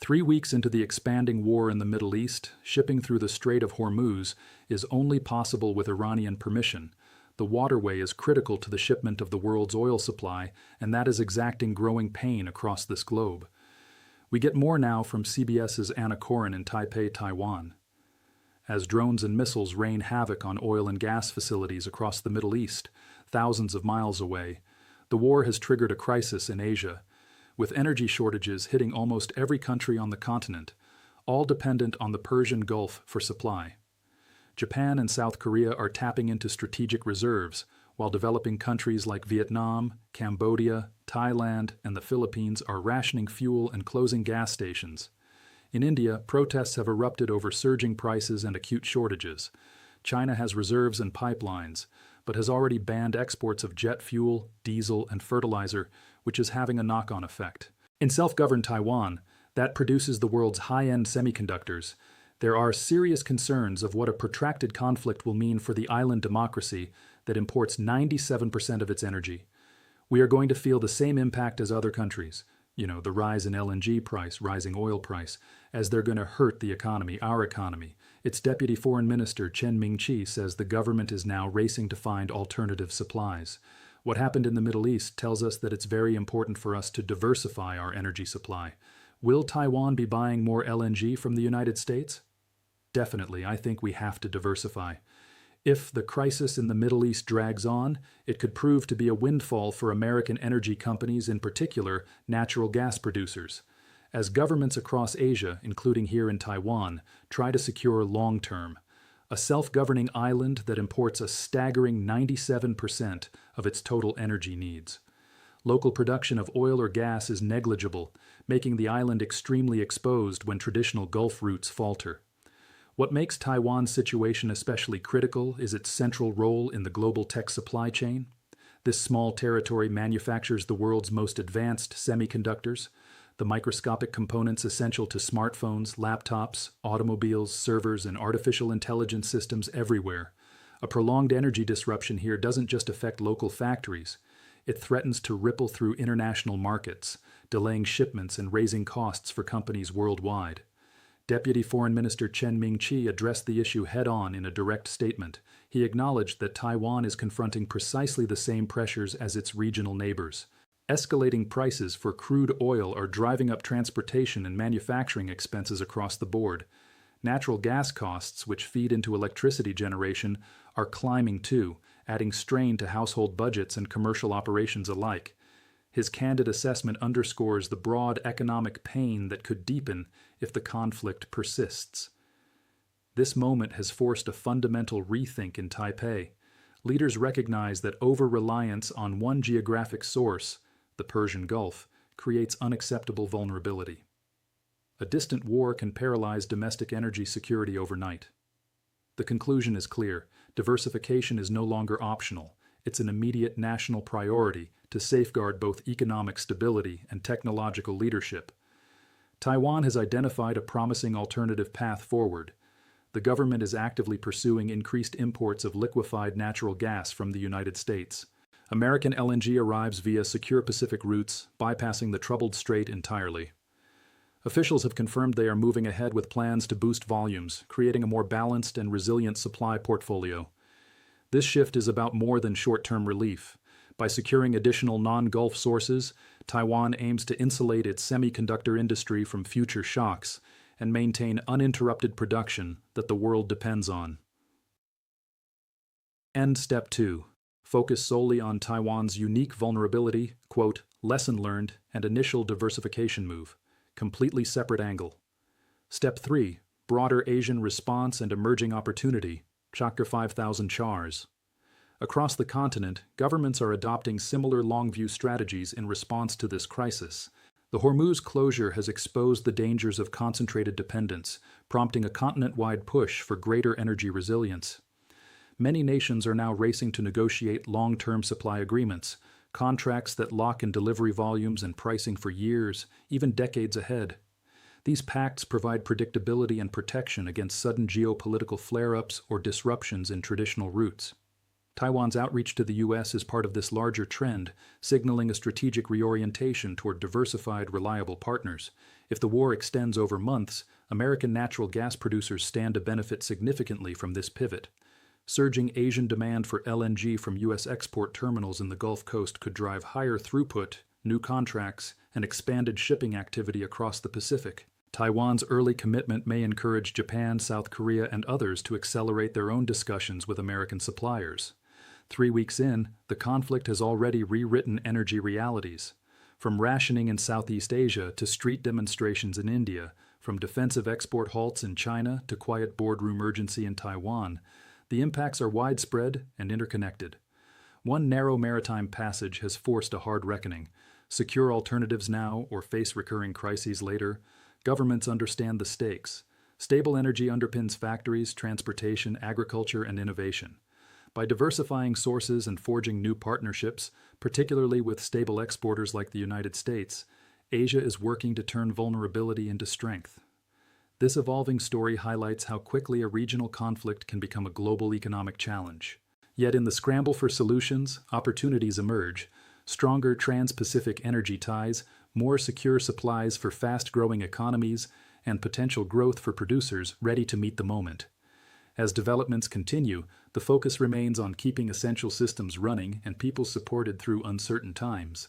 3 weeks into the expanding war in the Middle East, shipping through the Strait of Hormuz is only possible with Iranian permission. The waterway is critical to the shipment of the world's oil supply, and that is exacting growing pain across this globe. We get more now from CBS's Anna Corin in Taipei, Taiwan. As drones and missiles rain havoc on oil and gas facilities across the Middle East, thousands of miles away, the war has triggered a crisis in Asia, with energy shortages hitting almost every country on the continent, all dependent on the Persian Gulf for supply. Japan and South Korea are tapping into strategic reserves, while developing countries like Vietnam, Cambodia, Thailand, and the Philippines are rationing fuel and closing gas stations. In India, protests have erupted over surging prices and acute shortages. China has reserves and pipelines, but has already banned exports of jet fuel, diesel, and fertilizer, which is having a knock-on effect. In self-governed Taiwan, that produces the world's high-end semiconductors, there are serious concerns of what a protracted conflict will mean for the island democracy that imports 97% of its energy. We are going to feel the same impact as other countries, the rise in LNG price, rising oil price, as they're going to hurt the economy, our economy. Its Deputy Foreign Minister Chen Ming-chi says the government is now racing to find alternative supplies. What happened in the Middle East tells us that it's very important for us to diversify our energy supply. Will Taiwan be buying more LNG from the United States? Definitely, I think we have to diversify. If the crisis in the Middle East drags on, it could prove to be a windfall for American energy companies, in particular natural gas producers. As governments across Asia, including here in Taiwan, try to secure long-term, a self-governing island that imports a staggering 97% of its total energy needs. Local production of oil or gas is negligible, making the island extremely exposed when traditional Gulf routes falter. What makes Taiwan's situation especially critical is its central role in the global tech supply chain. This small territory manufactures the world's most advanced semiconductors, the microscopic components essential to smartphones, laptops, automobiles, servers, and artificial intelligence systems everywhere. A prolonged energy disruption here doesn't just affect local factories. It threatens to ripple through international markets, delaying shipments and raising costs for companies worldwide. Deputy Foreign Minister Chen Ming-chi addressed the issue head-on in a direct statement. He acknowledged that Taiwan is confronting precisely the same pressures as its regional neighbors. Escalating prices for crude oil are driving up transportation and manufacturing expenses across the board. Natural gas costs, which feed into electricity generation, are climbing too, adding strain to household budgets and commercial operations alike. His candid assessment underscores the broad economic pain that could deepen if the conflict persists. This moment has forced a fundamental rethink in Taipei. Leaders recognize that over-reliance on one geographic source, the Persian Gulf, creates unacceptable vulnerability. A distant war can paralyze domestic energy security overnight. The conclusion is clear. Diversification is no longer optional. It's an immediate national priority to safeguard both economic stability and technological leadership. Taiwan has identified a promising alternative path forward. The government is actively pursuing increased imports of liquefied natural gas from the United States. American LNG arrives via secure Pacific routes, bypassing the troubled strait entirely. Officials have confirmed they are moving ahead with plans to boost volumes, creating a more balanced and resilient supply portfolio. This shift is about more than short-term relief. By securing additional non-Gulf sources, Taiwan aims to insulate its semiconductor industry from future shocks and maintain uninterrupted production that the world depends on. End Step 2. Focus solely on Taiwan's unique vulnerability, lesson learned, and initial diversification move. Completely separate angle. Step 3. Broader Asian response and emerging opportunity. Chakra 5000 chars. Across the continent, governments are adopting similar long-view strategies in response to this crisis. The Hormuz closure has exposed the dangers of concentrated dependence, prompting a continent-wide push for greater energy resilience. Many nations are now racing to negotiate long-term supply agreements, contracts that lock in delivery volumes and pricing for years, even decades ahead. These pacts provide predictability and protection against sudden geopolitical flare-ups or disruptions in traditional routes. Taiwan's outreach to the U.S. is part of this larger trend, signaling a strategic reorientation toward diversified, reliable partners. If the war extends over months, American natural gas producers stand to benefit significantly from this pivot. Surging Asian demand for LNG from U.S. export terminals in the Gulf Coast could drive higher throughput, new contracts, and expanded shipping activity across the Pacific. Taiwan's early commitment may encourage Japan, South Korea, and others to accelerate their own discussions with American suppliers. 3 weeks in, the conflict has already rewritten energy realities. From rationing in Southeast Asia to street demonstrations in India, from defensive export halts in China to quiet boardroom urgency in Taiwan, the impacts are widespread and interconnected. One narrow maritime passage has forced a hard reckoning. Secure alternatives now or face recurring crises later. Governments understand the stakes. Stable energy underpins factories, transportation, agriculture, and innovation. By diversifying sources and forging new partnerships, particularly with stable exporters like the United States, Asia is working to turn vulnerability into strength. This evolving story highlights how quickly a regional conflict can become a global economic challenge. Yet in the scramble for solutions, opportunities emerge. Stronger trans-Pacific energy ties, more secure supplies for fast-growing economies, and potential growth for producers ready to meet the moment. As developments continue, the focus remains on keeping essential systems running and people supported through uncertain times.